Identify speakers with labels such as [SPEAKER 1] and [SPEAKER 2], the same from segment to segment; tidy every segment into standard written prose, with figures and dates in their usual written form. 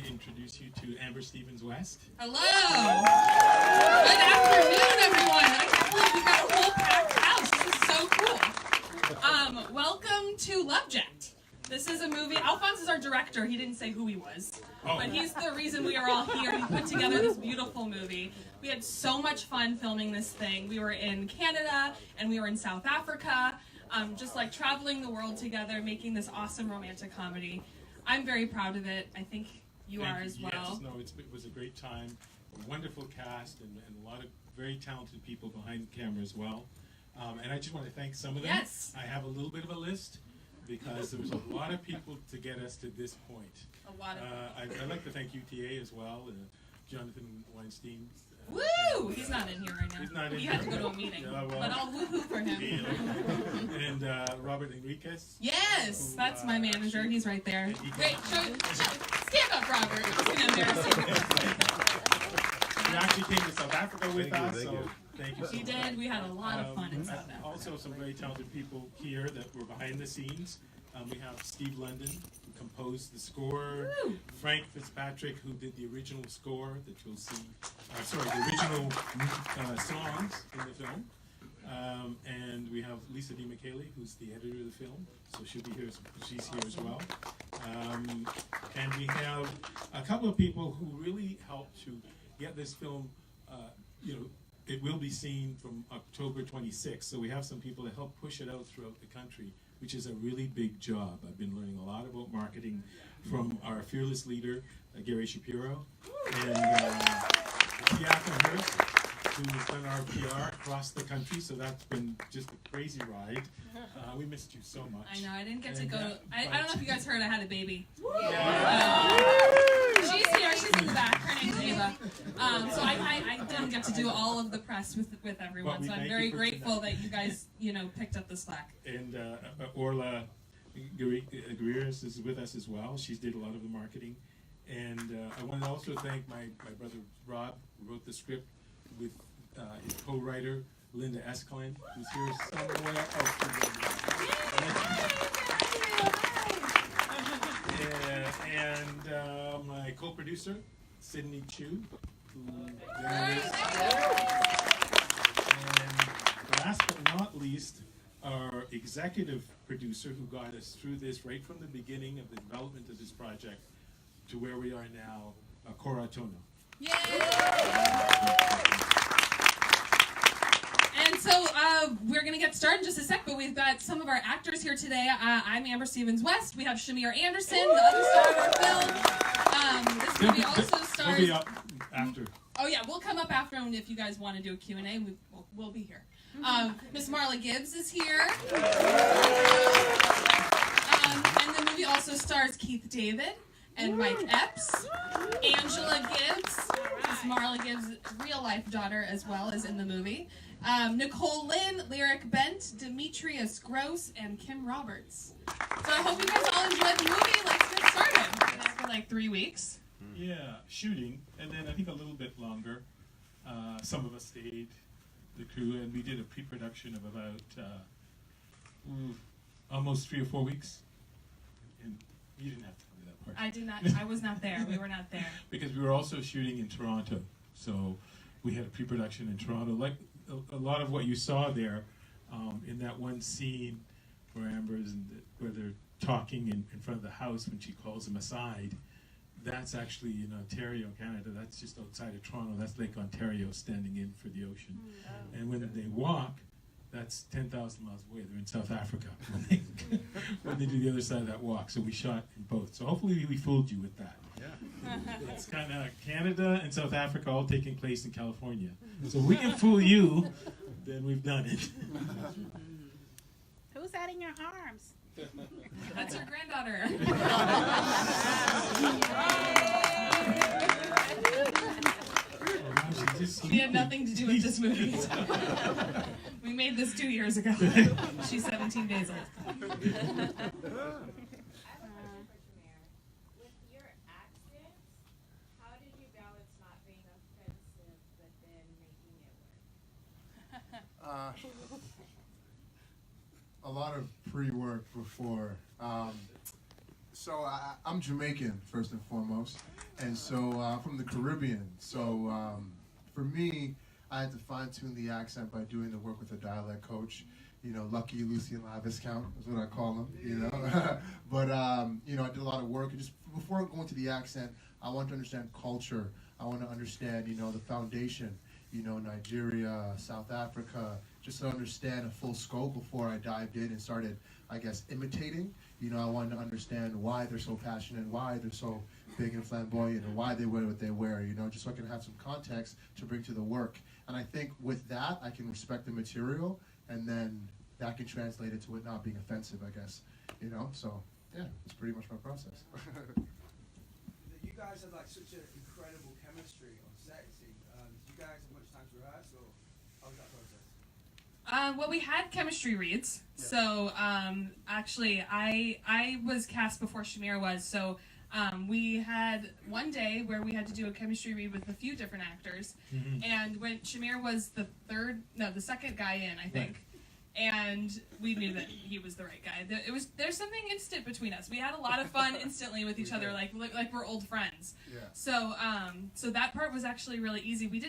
[SPEAKER 1] introduce you to Amber Stevens-West.
[SPEAKER 2] Hello! Good afternoon, everyone! I can't believe we got a whole packed house. This is so cool. Welcome to Lovejet. This is a movie. Alphonse is our director. He didn't say who he was. But he's the reason we are all here. He put together this beautiful movie. We had so much fun filming this thing. We were in Canada and we were in South Africa, just like traveling the world together, making this awesome romantic comedy. I'm very proud of it. I think you are as well.
[SPEAKER 1] Yes, no, it was a great time. A wonderful cast and a lot of very talented people behind the camera as well. And I just want to thank some of them.
[SPEAKER 2] Yes.
[SPEAKER 1] I have a little bit of a list because there was a lot of people to get us to this point.
[SPEAKER 2] A lot of
[SPEAKER 1] I'd like to thank UTA as well, Jonathan Weinstein.
[SPEAKER 2] Woo! He's not in here right now.
[SPEAKER 1] He's not in
[SPEAKER 2] he
[SPEAKER 1] here.
[SPEAKER 2] had to go to a meeting.
[SPEAKER 1] Yeah, well,
[SPEAKER 2] but I'll woo-hoo for him.
[SPEAKER 1] And Robert Enriquez.
[SPEAKER 2] Yes!
[SPEAKER 1] Who,
[SPEAKER 2] that's my manager. He's right there. Wait, stand up, Robert.
[SPEAKER 1] He actually came to South Africa with us, so thank you so
[SPEAKER 2] He
[SPEAKER 1] much.
[SPEAKER 2] did. We had a lot of fun in South Africa.
[SPEAKER 1] Also, some very talented people here that were behind the scenes. We have Steve London, who composed the score.
[SPEAKER 2] Woo!
[SPEAKER 1] Frank Fitzpatrick, who did the original score that you'll see. The original songs in the film. And we have Lisa D. McKaylee, who's the editor of the film, so she'll be here. She's here as well. And we have a couple of people who really helped to get this film. It will be seen from October 26th, so we have some people to help push it out throughout the country, which is a really big job. I've been learning a lot about marketing from our fearless leader, Gary Shapiro, and Tiaka Hurst, who's done our PR across the country, so that's been just a crazy ride. We missed you so much.
[SPEAKER 2] I know, I didn't get to go to... I don't know if you guys heard I had a baby. She's here, she's in the back. Her name's Ava. So I didn't get to do all of the press with everyone, so I'm very grateful that you guys, picked up the slack.
[SPEAKER 1] And Orla Greers is with us as well. She did a lot of the marketing. And I want to also thank my brother Rob, who wrote the script with his co-writer, Linda Eskelin, who's here somewhere. And my co-producer, Sydney Chu, who there is. And last but not least, our executive producer, who got us through this right from the beginning of the development of this project to where we are now, Cora Tono.
[SPEAKER 2] Yay! And so we're going to get started in just a sec, but we've got some of our actors here today. I'm Amber Stevens-West. We have Shamir Anderson, the other star of our film. This movie also stars...
[SPEAKER 1] We'll be up after.
[SPEAKER 2] Oh yeah, we'll come up after, and if you guys want to do a Q&A, we'll be here. Miss Marla Gibbs is here. And the movie also stars Keith David and Mike Epps. Angela Gibbs, Miss Marla Gibbs' real-life daughter, as well as in the movie. Nicole Lynn, Lyric Bent, Demetrius Gross, and Kim Roberts. So I hope you guys all enjoyed the movie. Let's get started. We're there for like 3 weeks.
[SPEAKER 1] Yeah, shooting, and then I think a little bit longer. Some of us stayed, the crew, and we did a pre-production of about almost 3 or 4 weeks. And you didn't have to tell me that part.
[SPEAKER 2] I did not. I was not there. We were not there.
[SPEAKER 1] Because we were also shooting in Toronto, so we had a pre-production in Toronto. Like a lot of what you saw there, in that one scene where where they're talking in front of the house when she calls him aside. That's actually in Ontario, Canada. That's just outside of Toronto. That's Lake Ontario standing in for the ocean. Oh. And when they walk, that's 10,000 miles away. They're in South Africa when they do the other side of that walk. So we shot in both. So hopefully we fooled you with that. Yeah. It's kind of Canada and South Africa all taking place in California. So if we can fool you, then we've done it.
[SPEAKER 3] Who's that in your arms?
[SPEAKER 2] That's your granddaughter. She had nothing to do with this movie. We made this 2 years ago. She's 17 days old.
[SPEAKER 4] With your accent, how did you balance not being offensive but then making it work?
[SPEAKER 5] A lot of pre-work before.
[SPEAKER 3] So I'm Jamaican, first and foremost, and so from the Caribbean. So for me, I had to fine-tune the accent by doing the work with a dialect coach. You know, Lucky Lucian Laviscount is what I call him, you know. But, you know, I did a lot of work. And just before going to the accent, I want to understand culture. I want to understand, you know, the foundation, you know, Nigeria, South Africa, just to understand a full scope before I dived in and started, I guess, imitating. You know, I wanted to understand why they're so passionate, why they're so big and flamboyant, and why they wear what they wear, you know, just so I can have some context to bring to the work. And I think with that, I can respect the material, and then that can translate into it not being offensive, I guess, you know? So, yeah, it's pretty much my process.
[SPEAKER 5] You guys have like such an incredible chemistry on set. Did you guys have much time to rehearse, or how was that process?
[SPEAKER 2] Well, we had chemistry reads.
[SPEAKER 3] Yeah.
[SPEAKER 2] So actually, I was cast before Shamir was. So we had one day where we had to do a chemistry read with a few different actors.
[SPEAKER 1] Mhm.
[SPEAKER 2] And when Shamir was the second guy in, I think. And we knew that he was the right guy. There's something instant between us. We had a lot of fun instantly with each other, like we're old friends.
[SPEAKER 3] Yeah.
[SPEAKER 2] So that part was actually really easy. We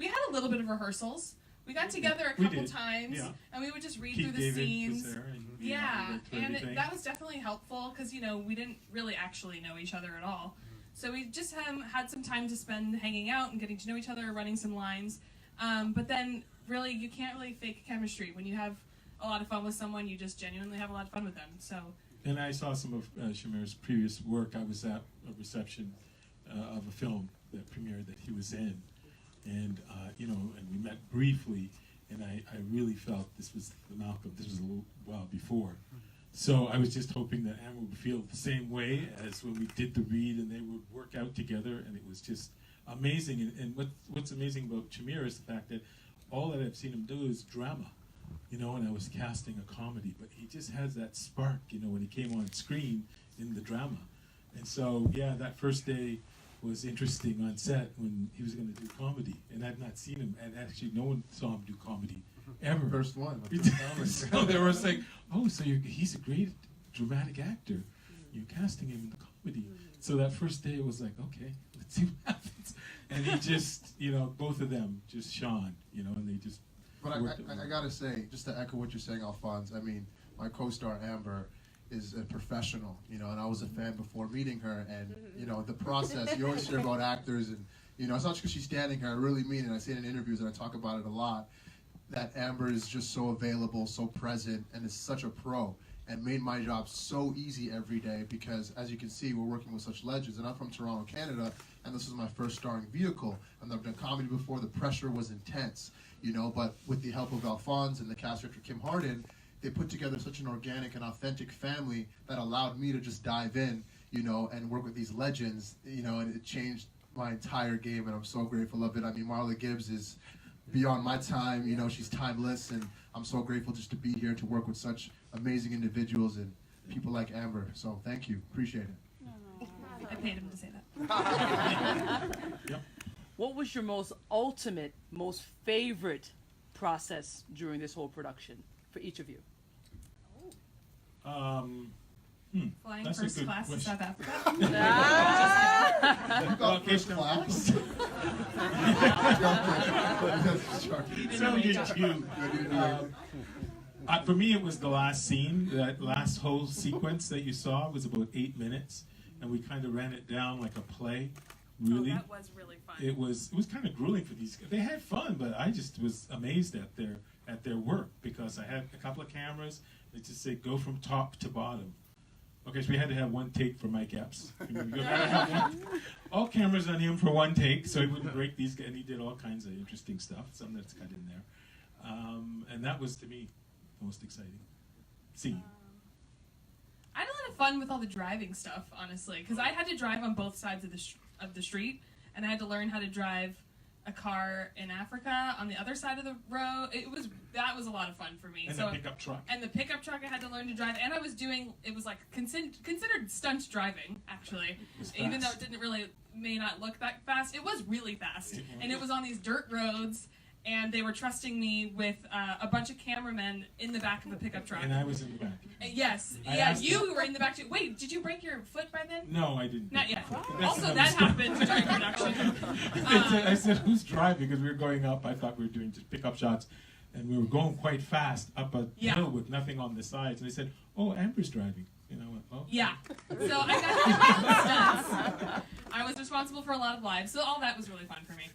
[SPEAKER 2] had a little bit of rehearsals. We got together a
[SPEAKER 1] We
[SPEAKER 2] couple
[SPEAKER 1] did,
[SPEAKER 2] times,
[SPEAKER 1] yeah.
[SPEAKER 2] and we would just read
[SPEAKER 1] Keith
[SPEAKER 2] through the
[SPEAKER 1] David
[SPEAKER 2] scenes.
[SPEAKER 1] was there, and,
[SPEAKER 2] Yeah,
[SPEAKER 1] went through
[SPEAKER 2] and
[SPEAKER 1] everything.
[SPEAKER 2] that was definitely helpful because, you know, we didn't really actually know each other at all. So we just had some time to spend hanging out and getting to know each other, running some lines. But then, really, you can't really fake chemistry. When you have a lot of fun with someone, you just genuinely have a lot of fun with them. So.
[SPEAKER 1] And I saw some of Shamir's previous work. I was at a reception of a film that premiered that he was in. And, you know, and we met briefly, and I really felt this was the Malcolm. This was a little while before. So I was just hoping that Amber would feel the same way as when we did the read, and they would work out together, and it was just amazing. And what's amazing about Shamir is the fact that all that I've seen him do is drama, you know, and I was casting a comedy, but he just has that spark, you know, when he came on screen in the drama. And so, yeah, that first day was interesting on set when he was going to do comedy, and I'd not seen him, and actually no one saw him do comedy ever.
[SPEAKER 3] First one.
[SPEAKER 1] So they were saying, oh, so he's a great dramatic actor. You're casting him in the comedy. So that first day it was like, okay, let's see what happens. And he just, you know, both of them just shone, you know, and they just
[SPEAKER 3] But
[SPEAKER 1] worked
[SPEAKER 3] I gotta say, just to echo what you're saying, Alphonse, I mean, my co-star Amber is a professional, you know, and I was a fan before meeting her, and, you know, the process, you always hear about actors, and, you know, it's not just because she's standing here, I really mean it, I say it in interviews, and I talk about it a lot, that Amber is just so available, so present, and is such a pro, and made my job so easy every day, because, as you can see, we're working with such legends, and I'm from Toronto, Canada, and this was my first starring vehicle, and I've done comedy before, the pressure was intense, you know, but with the help of Alphonse and the cast director Kim Harden, they put together such an organic and authentic family that allowed me to just dive in, you know, and work with these legends, you know, and it changed my entire game, and I'm so grateful of it. I mean, Marla Gibbs is beyond my time, you know, she's timeless, and I'm so grateful just to be here to work with such amazing individuals and people like Amber. So thank you, appreciate it.
[SPEAKER 2] I paid him to say that.
[SPEAKER 1] Yep.
[SPEAKER 6] What was your most favorite process during this whole production for each of you?
[SPEAKER 2] Flying
[SPEAKER 1] That's a
[SPEAKER 2] first
[SPEAKER 1] good
[SPEAKER 2] class to
[SPEAKER 1] question.
[SPEAKER 2] South Africa.
[SPEAKER 3] You got first class.
[SPEAKER 1] So did you. For me, it was the last scene. That last whole sequence that you saw was about 8 minutes, and we kind of ran it down like a play. Really,
[SPEAKER 2] Oh, that was really fun.
[SPEAKER 1] it was kind of grueling for these guys. They had fun, but I just was amazed at their work because I had a couple of cameras that just said go from top to bottom. Okay, so we had to have one take for Mike Epps. All cameras on him for one take, so he wouldn't break these guys. And he did all kinds of interesting stuff, some that's cut in there. And that was, to me, the most exciting scene.
[SPEAKER 2] I had a lot of fun with all the driving stuff, honestly, because I had to drive on both sides of the street, and I had to learn how to drive a car in Africa on the other side of the road. That was a lot of fun for me.
[SPEAKER 1] And
[SPEAKER 2] so
[SPEAKER 1] the pickup truck.
[SPEAKER 2] And the pickup truck I had to learn to drive, and I was doing it was like considered stunt driving actually,
[SPEAKER 1] was
[SPEAKER 2] even though
[SPEAKER 1] fast.
[SPEAKER 2] it may not look that fast. It was really fast, and it was on these dirt roads. and they were trusting me with a bunch of cameramen in the back of a pickup truck.
[SPEAKER 1] And I was in the back.
[SPEAKER 2] Yes,
[SPEAKER 1] I
[SPEAKER 2] yeah,
[SPEAKER 1] asked
[SPEAKER 2] you were in the back too. Wait, did you break your foot by then?
[SPEAKER 1] No, I didn't.
[SPEAKER 2] Not yet.
[SPEAKER 1] That's
[SPEAKER 2] Also,
[SPEAKER 1] another
[SPEAKER 2] that
[SPEAKER 1] story.
[SPEAKER 2] happened during production.
[SPEAKER 1] I said, who's driving? Because we were going up. I thought we were doing just pickup shots. And we were going quite fast up a
[SPEAKER 2] Yeah.
[SPEAKER 1] hill with nothing on the sides. And they said, oh, Amber's driving. And I went, oh.
[SPEAKER 2] Yeah. So I got to do all the stunts. I was responsible for a lot of lives, so all that was really fun for me.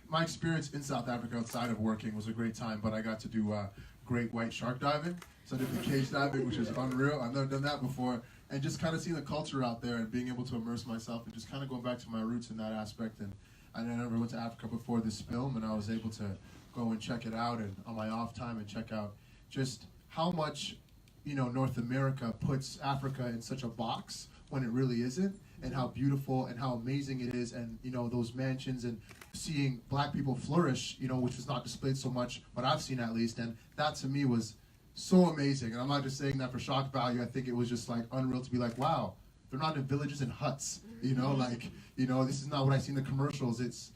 [SPEAKER 3] My experience in South Africa outside of working was a great time, but I got to do great white shark diving. So I did the cage diving, which is unreal. I've never done that before. And just kind of seeing the culture out there and being able to immerse myself and just kind of going back to my roots in that aspect. And I never went to Africa before this film, and I was able to go and check it out and on my off time and check out just how much, North America puts Africa in such a box when it really isn't, and how beautiful and how amazing it is, and those mansions and seeing black people flourish, which was not displayed so much, but I've seen at least, and that to me was so amazing. And I'm not just saying that for shock value. I think it was just like unreal to be like, wow, they're not in villages and huts, this is not what I see in the commercials. It's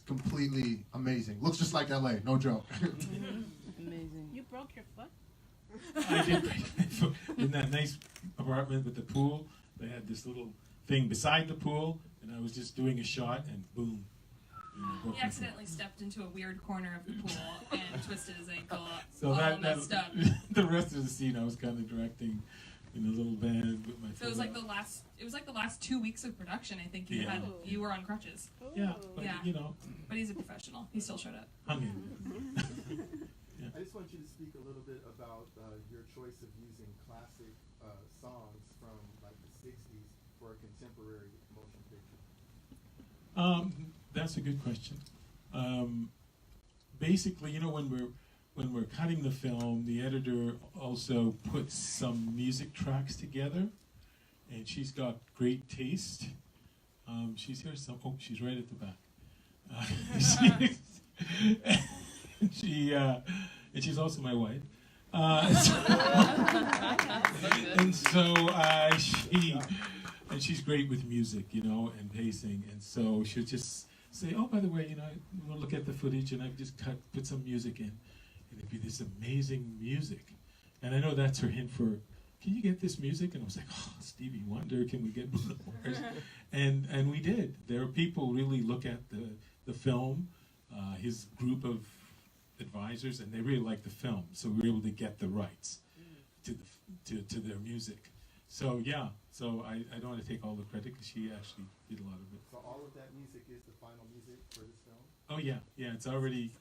[SPEAKER 3] completely amazing. Looks just like LA, no joke.
[SPEAKER 6] Amazing.
[SPEAKER 4] You broke your foot?
[SPEAKER 1] I did in that nice apartment with the pool. They had this little thing beside the pool, and I was just doing a shot, and boom.
[SPEAKER 2] He accidentally stepped into a weird corner of the pool and twisted his ankle,
[SPEAKER 1] So
[SPEAKER 2] all messed up.
[SPEAKER 1] the rest of the scene I was kind of directing in a little band with my.
[SPEAKER 2] So it was like the last 2 weeks of production. I think you were on crutches.
[SPEAKER 1] Yeah, but
[SPEAKER 2] Yeah. But he's a professional. He still showed up.
[SPEAKER 1] hung in.
[SPEAKER 3] I just want you to speak a little bit about your choice of using classic songs from like the 60s for a contemporary motion picture.
[SPEAKER 1] That's a good question. Basically, when we're cutting the film, the editor also puts some music tracks together, and she's got great taste. She's here. She's right at the back. And she's also my wife. And she's great with music, and pacing. And so she'll just say, oh, by the way, we'll look at the footage, and I've just put some music in. And it'd be this amazing music. And I know that's her hint for, can you get this music? And I was like, oh, Stevie Wonder, can we get Bruno Mars? And we did. There are people really look at the film, his group of advisors, and they really like the film. So we were able to get the rights to their music. So yeah, I don't want to take all the credit because she actually did a lot of it.
[SPEAKER 3] So all of that music is the final music for this film?
[SPEAKER 1] Oh yeah, it's already,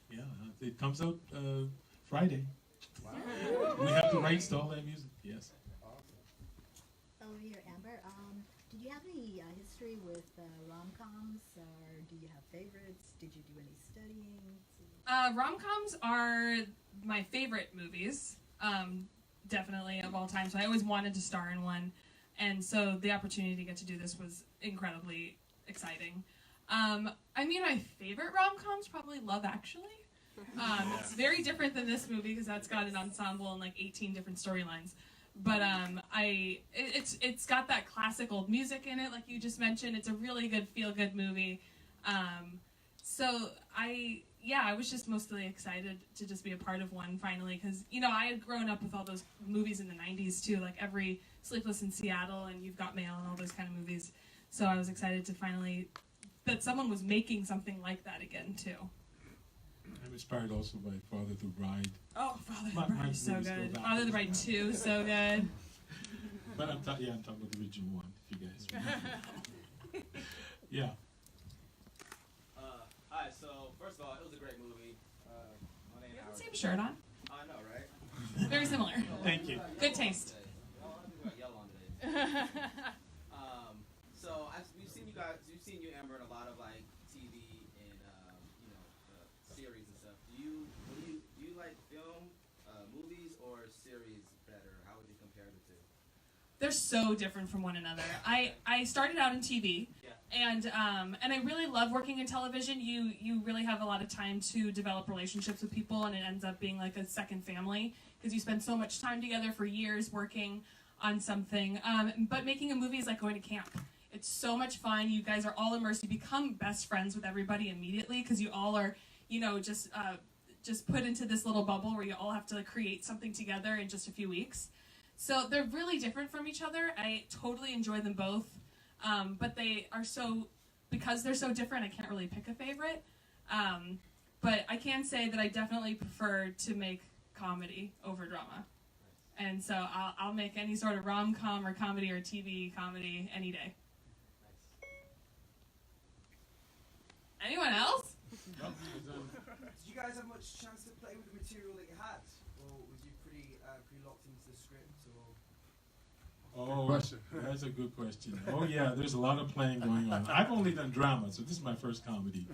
[SPEAKER 1] it comes out Friday.
[SPEAKER 3] Wow.
[SPEAKER 1] We have the rights to all that music, yes.
[SPEAKER 3] Awesome.
[SPEAKER 7] Over here, Amber. Did you have any history with rom-coms, or do you have favorites? Did you do any studying?
[SPEAKER 2] Rom-coms are my favorite movies, definitely, of all time. So I always wanted to star in one. And so the opportunity to get to do this was incredibly exciting. My favorite rom-com's probably Love Actually. It's very different than this movie because that's got an ensemble and like 18 different storylines. But it's got that classic old music in it, like you just mentioned. It's a really good feel-good movie. I was just mostly excited to just be a part of one finally because, I had grown up with all those movies in the 90s too, like every Sleepless in Seattle and You've Got Mail and all those kind of movies. So I was excited to finally, that someone was making something like that again too.
[SPEAKER 1] I'm inspired also by Father the Bride.
[SPEAKER 2] Oh, Father
[SPEAKER 1] My
[SPEAKER 2] the Bride is so
[SPEAKER 1] movie's
[SPEAKER 2] good.
[SPEAKER 1] still
[SPEAKER 2] Father the Bride 2, so good.
[SPEAKER 1] But I'm talking about the original one, if you guys remember. Yeah.
[SPEAKER 8] Hi, so first of all, it was a great movie. My name
[SPEAKER 2] You have the
[SPEAKER 8] Howard.
[SPEAKER 2] same shirt on.
[SPEAKER 8] I know, right?
[SPEAKER 2] Very similar.
[SPEAKER 1] Thank you.
[SPEAKER 2] Good taste.
[SPEAKER 8] Oh, I think we got yellow on today. So we've seen you, Amber, in a lot of like TV and series and stuff. Do you like film, movies, or series better? How would you compare the two?
[SPEAKER 2] They're so different from one another. I started out in TV, and I really love working in television. You really have a lot of time to develop relationships with people, and it ends up being like a second family because you spend so much time together for years working on something. But making a movie is like going to camp. It's so much fun. You guys are all immersed. You become best friends with everybody immediately because you all are, just put into this little bubble where you all have to create something together in just a few weeks. So they're really different from each other. I totally enjoy them both, but because they're so different, I can't really pick a favorite. But I can say that I definitely prefer to make comedy over drama. And so I'll make any sort of rom-com or comedy or TV comedy any day. Anyone else?
[SPEAKER 5] Did you guys have much chance to play with the material that you had, or was you pretty locked into the script? Or
[SPEAKER 1] Oh, that's a good question. Oh yeah, there's a lot of playing going on. I've only done drama, so this is my first comedy,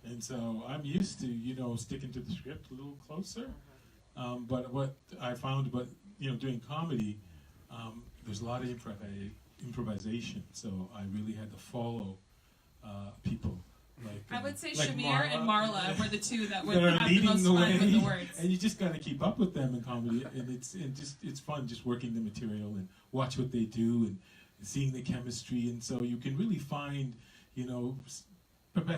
[SPEAKER 1] and so I'm used to sticking to the script a little closer. But what I found, doing comedy, there's a lot of improvisation. So I really had to follow people.
[SPEAKER 2] I would say
[SPEAKER 1] like
[SPEAKER 2] Shamir and Marla were the two that would
[SPEAKER 1] that are
[SPEAKER 2] have the
[SPEAKER 1] leading
[SPEAKER 2] most
[SPEAKER 1] the
[SPEAKER 2] fun
[SPEAKER 1] way,
[SPEAKER 2] with the words.
[SPEAKER 1] and you just got to keep up with them in comedy, and it's fun just working the material and watch what they do and seeing the chemistry, and so you can really find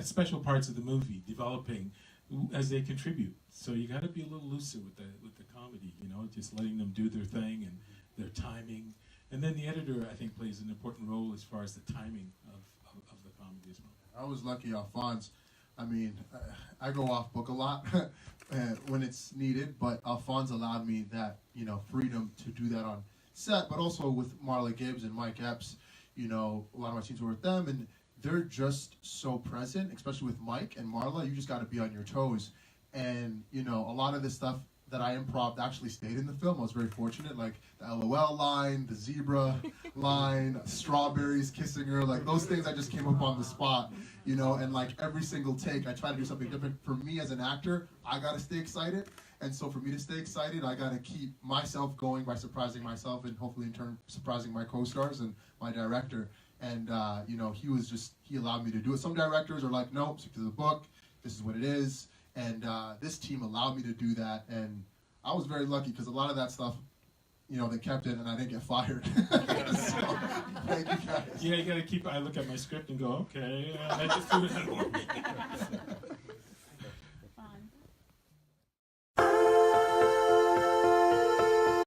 [SPEAKER 1] special parts of the movie developing as they contribute. So you got to be a little looser with the comedy, just letting them do their thing and their timing, and then the editor I think plays an important role as far as the timing of the comedy as well.
[SPEAKER 3] I was lucky, Alphonse. I mean, I go off book a lot when it's needed, but Alphonse allowed me that, freedom to do that on set, but also with Marla Gibbs and Mike Epps, a lot of my scenes were with them, and they're just so present, especially with Mike and Marla. You just got to be on your toes. And, a lot of this stuff that I improv actually stayed in the film. I was very fortunate, like the LOL line, the zebra line, strawberries kissing her, like those things I just came up on the spot, and like every single take I try to do something different. For me as an actor, I gotta stay excited, and so for me to stay excited, I gotta keep myself going by surprising myself and hopefully in turn surprising my co-stars and my director. And he allowed me to do it. Some directors are like, nope, stick to the book, this is what it is. And this team allowed me to do that, and I was very lucky because a lot of that stuff, they kept it, and I didn't get fired. So, thank you guys.
[SPEAKER 1] Yeah, you gotta keep. I look at my script and go, okay, I just do it.